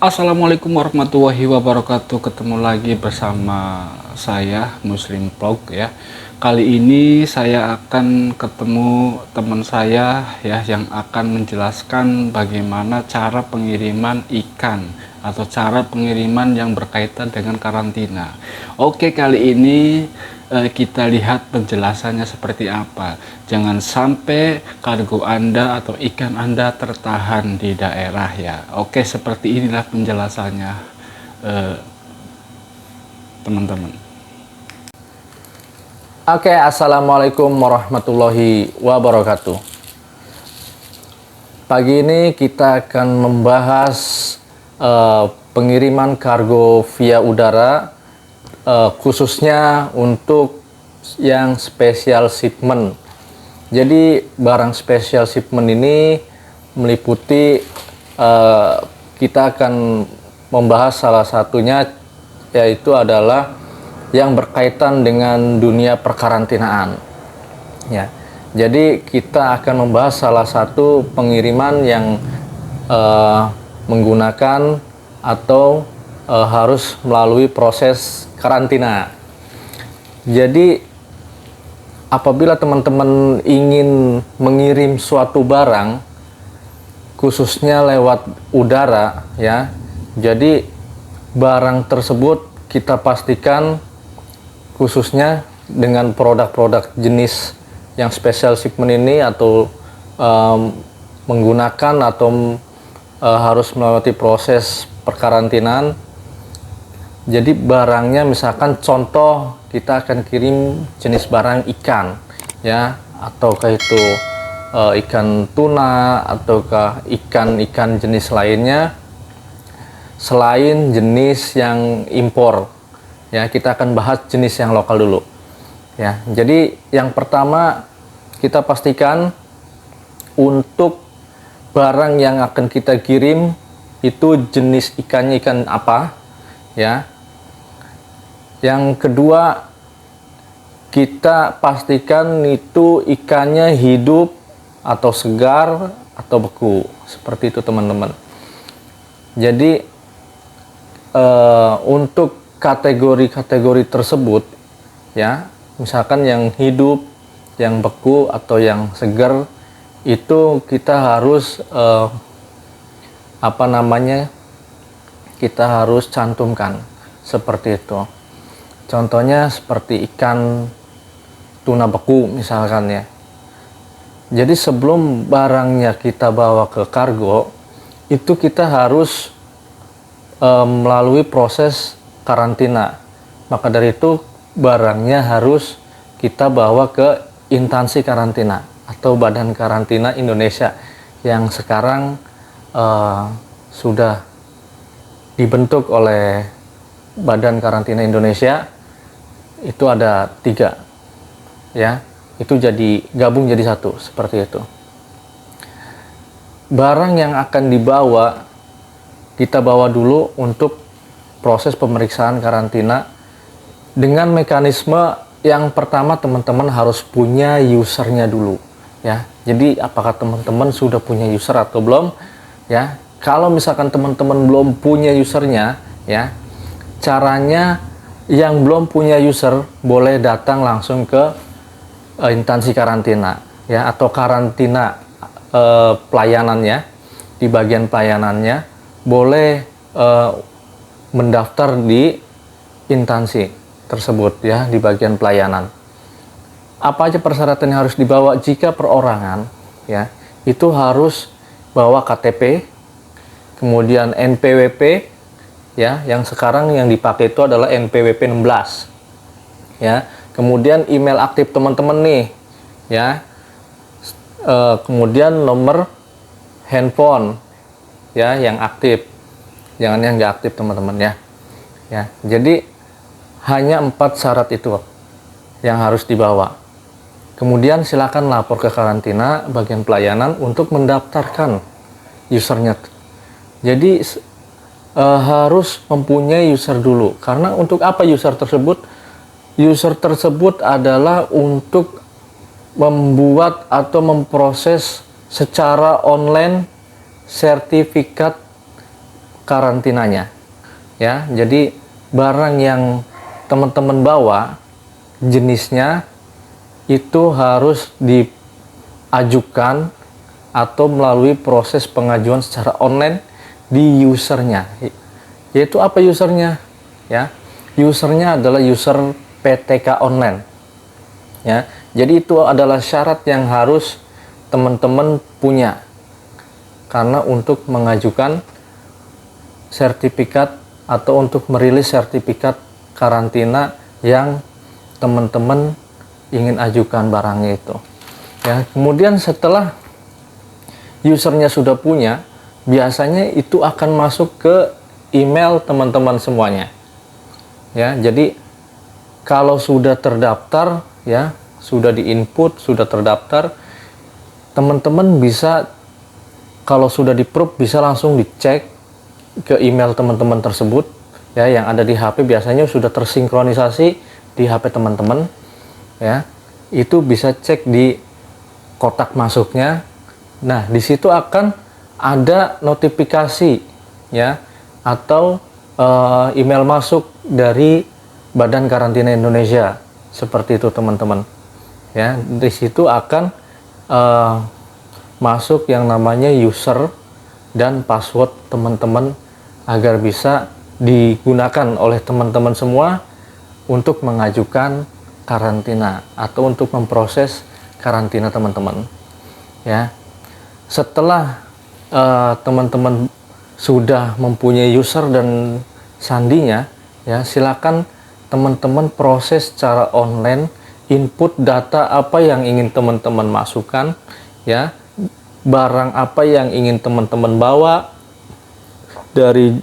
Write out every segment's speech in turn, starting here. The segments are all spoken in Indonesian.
Assalamualaikum warahmatullahi wabarakatuh. Ketemu lagi bersama saya Muslim Vlog ya. Kali ini saya akan ketemu teman saya ya, yang akan menjelaskan bagaimana cara pengiriman ikan atau cara pengiriman yang berkaitan dengan karantina. Oke, kali ini kita lihat penjelasannya seperti apa. Jangan sampai kargo Anda atau ikan Anda tertahan di daerah ya. Oke, seperti inilah penjelasannya teman-teman. Oke, assalamualaikum warahmatullahi wabarakatuh. Pagi ini kita akan membahas pengiriman kargo via udara, khususnya untuk yang special shipment. Jadi barang special shipment ini meliputi, kita akan membahas salah satunya, yaitu adalah yang berkaitan dengan dunia perkarantinaan ya. Jadi kita akan membahas salah satu pengiriman yang menggunakan atau harus melalui proses karantina. Jadi apabila teman-teman ingin mengirim suatu barang khususnya lewat udara ya, jadi barang tersebut kita pastikan khususnya dengan produk-produk jenis yang special shipment ini atau menggunakan atau harus melewati proses perkarantinaan. Jadi barangnya, misalkan contoh kita akan kirim jenis barang ikan ya, ataukah itu ikan tuna ataukah ikan-ikan jenis lainnya selain jenis yang impor ya. Kita akan bahas jenis yang lokal dulu ya. Jadi yang pertama, kita pastikan untuk barang yang akan kita kirim itu jenis ikannya ikan apa ya. Yang kedua, kita pastikan itu ikannya hidup atau segar atau beku, seperti itu teman-teman. Jadi untuk kategori-kategori tersebut ya, misalkan yang hidup, yang beku atau yang segar, itu kita harus kita harus cantumkan seperti itu. Contohnya seperti ikan tuna beku misalkan ya. Jadi sebelum barangnya kita bawa ke kargo, itu kita harus melalui proses karantina. Maka dari itu barangnya harus kita bawa ke instansi karantina atau Badan Karantina Indonesia yang sekarang sudah dibentuk oleh Badan Karantina Indonesia. Itu ada 3 ya, itu jadi gabung jadi satu seperti itu. Barang yang akan dibawa, kita bawa dulu untuk proses pemeriksaan karantina dengan mekanisme yang pertama, teman-teman harus punya usernya dulu ya. Jadi apakah teman-teman sudah punya user atau belum ya? Kalau misalkan teman-teman belum punya usernya ya, caranya yang belum punya user boleh datang langsung ke instansi karantina ya, atau karantina pelayanannya. Di bagian pelayanannya boleh mendaftar di instansi tersebut ya, di bagian pelayanan. Apa aja persyaratan yang harus dibawa jika perorangan ya? Itu harus bawa KTP, kemudian NPWP ya, yang sekarang yang dipakai itu adalah NPWP 16 ya. Kemudian email aktif teman-teman nih ya, kemudian nomor handphone ya yang aktif, jangan yang nggak aktif teman-teman ya. Jadi hanya 4 syarat itu yang harus dibawa. Kemudian silakan lapor ke karantina bagian pelayanan untuk mendaftarkan usernya. Jadi harus mempunyai user dulu. Karena untuk apa user tersebut? User tersebut adalah untuk membuat atau memproses secara online sertifikat karantinanya. Ya, jadi barang yang teman-teman bawa jenisnya itu harus diajukan atau melalui proses pengajuan secara online di usernya. Yaitu apa usernya? Ya, usernya adalah user PTK online. Ya, jadi itu adalah syarat yang harus teman-teman punya karena untuk mengajukan sertifikat atau untuk merilis sertifikat karantina yang teman-teman ingin ajukan barangnya itu. Ya, kemudian setelah usernya sudah punya, biasanya itu akan masuk ke email teman-teman semuanya. Ya, jadi kalau sudah terdaftar, ya, sudah diinput, sudah terdaftar, teman-teman bisa, kalau sudah di-approve, bisa langsung dicek ke email teman-teman tersebut, ya, yang ada di HP. Biasanya sudah tersinkronisasi di HP teman-teman, ya. Itu bisa cek di kotak masuknya. Nah, di situ akan ada notifikasi, ya, atau email masuk dari Badan Karantina Indonesia, seperti itu teman-teman. Ya, di situ akan masuk yang namanya user dan password teman-teman agar bisa digunakan oleh teman-teman semua untuk mengajukan karantina atau untuk memproses karantina teman-teman. Ya, setelah teman-teman sudah mempunyai user dan sandinya, ya, silakan teman-teman proses secara online, input data apa yang ingin teman-teman masukkan, ya, barang apa yang ingin teman-teman bawa dari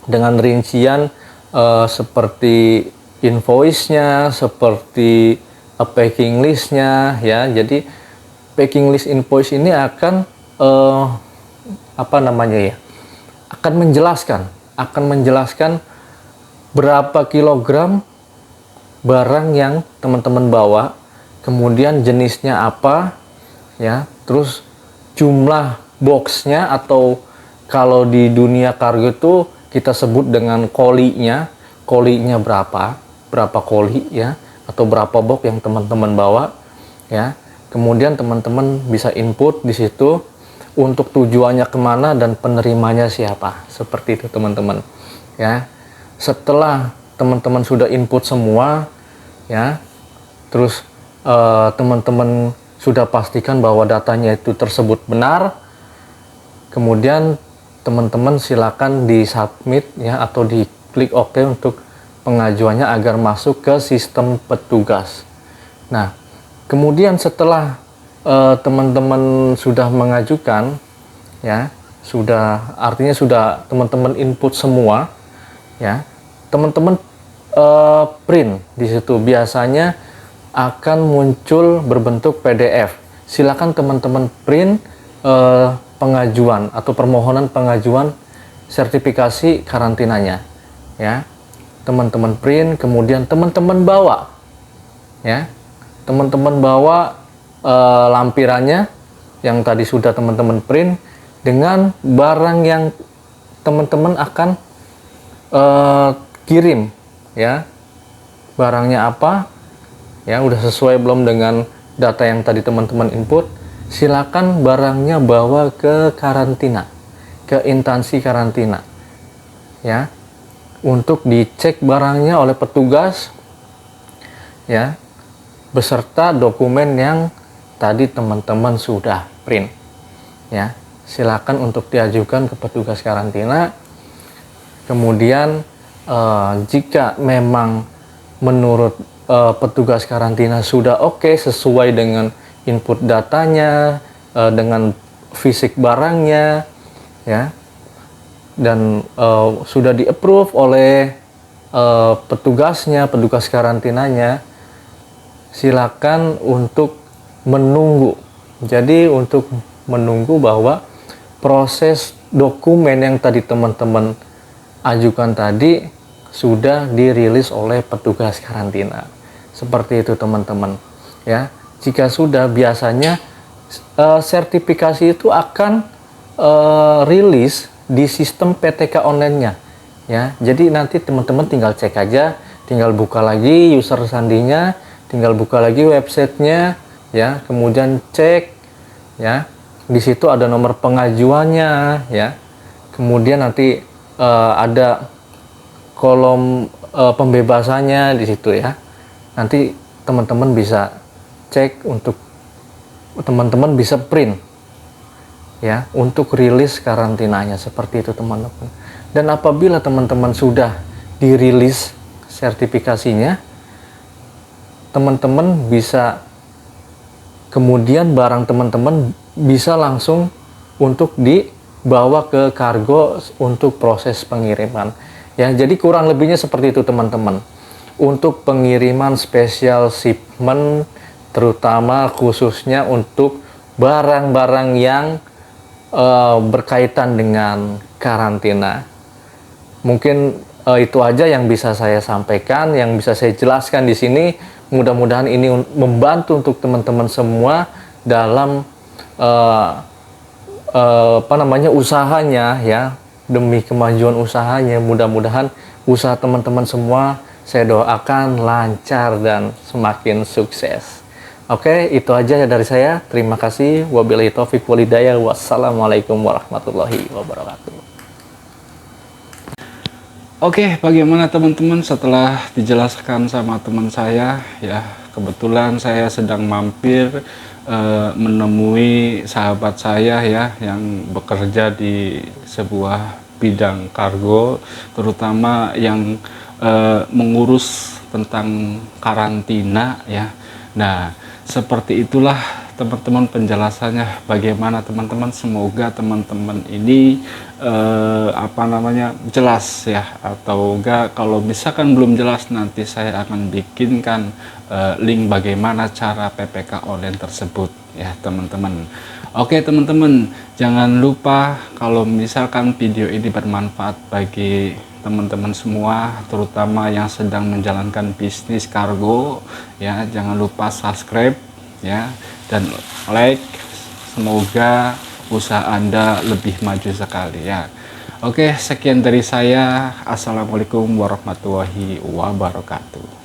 dengan rincian seperti invoice-nya, seperti packing list-nya, ya. Jadi packing list invoice ini akan apa namanya, ya, akan menjelaskan berapa kilogram barang yang teman-teman bawa, kemudian jenisnya apa, ya, terus jumlah boxnya, atau kalau di dunia kargo itu kita sebut dengan kolinya berapa koli, ya, atau berapa box yang teman-teman bawa, ya. Kemudian teman-teman bisa input di situ untuk tujuannya kemana dan penerimanya siapa, seperti itu teman-teman, ya. Setelah teman-teman sudah input semua, ya, terus teman-teman sudah pastikan bahwa datanya itu tersebut benar, kemudian teman-teman silakan di submit, ya, atau di klik OK untuk pengajuannya agar masuk ke sistem petugas. Nah, kemudian setelah teman-teman sudah mengajukan, ya, artinya sudah teman-teman input semua, ya, teman-teman print di situ. Biasanya akan muncul berbentuk PDF. Silakan teman-teman print pengajuan atau permohonan pengajuan sertifikasi karantinanya, ya. Teman-teman print, kemudian teman-teman bawa, ya. Teman-teman bawa lampirannya yang tadi sudah teman-teman print dengan barang yang teman-teman akan kirim, ya. Barangnya apa, ya, udah sesuai belum dengan data yang tadi teman-teman input. Silakan barangnya bawa ke karantina, ke instansi karantina, ya, untuk dicek barangnya oleh petugas, ya, beserta dokumen yang tadi teman-teman sudah print, ya. Silakan untuk diajukan ke petugas karantina. Kemudian jika memang menurut petugas karantina sudah oke, sesuai dengan input datanya, dengan fisik barangnya, ya, dan sudah di-approve oleh petugas karantinanya, silakan untuk menunggu. Jadi untuk menunggu bahwa proses dokumen yang tadi teman-teman ajukan tadi sudah dirilis oleh petugas karantina. Seperti itu teman-teman, ya. Jika sudah, biasanya sertifikasi itu akan rilis di sistem PTK online-nya ya. Jadi nanti teman-teman tinggal cek aja, tinggal buka lagi user sandinya, tinggal buka lagi websitenya ya, kemudian cek ya, di situ ada nomor pengajuannya ya, kemudian nanti ada kolom pembebasannya di situ ya. Nanti teman-teman bisa cek, untuk teman-teman bisa print ya untuk rilis karantinanya, seperti itu teman-teman. Dan apabila teman-teman sudah dirilis sertifikasinya, teman-teman bisa kemudian barang teman-teman bisa langsung untuk dibawa ke kargo untuk proses pengiriman ya. Jadi kurang lebihnya seperti itu teman-teman. Untuk pengiriman spesial shipment, terutama khususnya untuk barang-barang yang berkaitan dengan karantina. Mungkin itu aja yang bisa saya sampaikan, yang bisa saya jelaskan di sini. Mudah-mudahan ini membantu untuk teman-teman semua dalam usahanya ya, demi kemajuan usahanya. Mudah-mudahan usaha teman-teman semua saya doakan lancar dan semakin sukses. Oke, itu aja dari saya. Terima kasih. Wabillahi taufiq wal hidayah. Wassalamualaikum warahmatullahi wabarakatuh. Oke, bagaimana teman-teman setelah dijelaskan sama teman saya ya, kebetulan saya sedang mampir menemui sahabat saya ya yang bekerja di sebuah bidang kargo, terutama yang mengurus tentang karantina ya. Nah, seperti itulah teman-teman penjelasannya. Bagaimana teman-teman, semoga teman-teman ini jelas ya, atau enggak kalau misalkan belum jelas nanti saya akan bikinkan link bagaimana cara PPK online tersebut ya teman-teman. Oke teman-teman, jangan lupa kalau misalkan video ini bermanfaat bagi teman-teman semua, terutama yang sedang menjalankan bisnis kargo ya, jangan lupa subscribe ya dan like. Semoga usaha Anda lebih maju sekali ya. Oke, sekian dari saya. Assalamualaikum warahmatullahi wabarakatuh.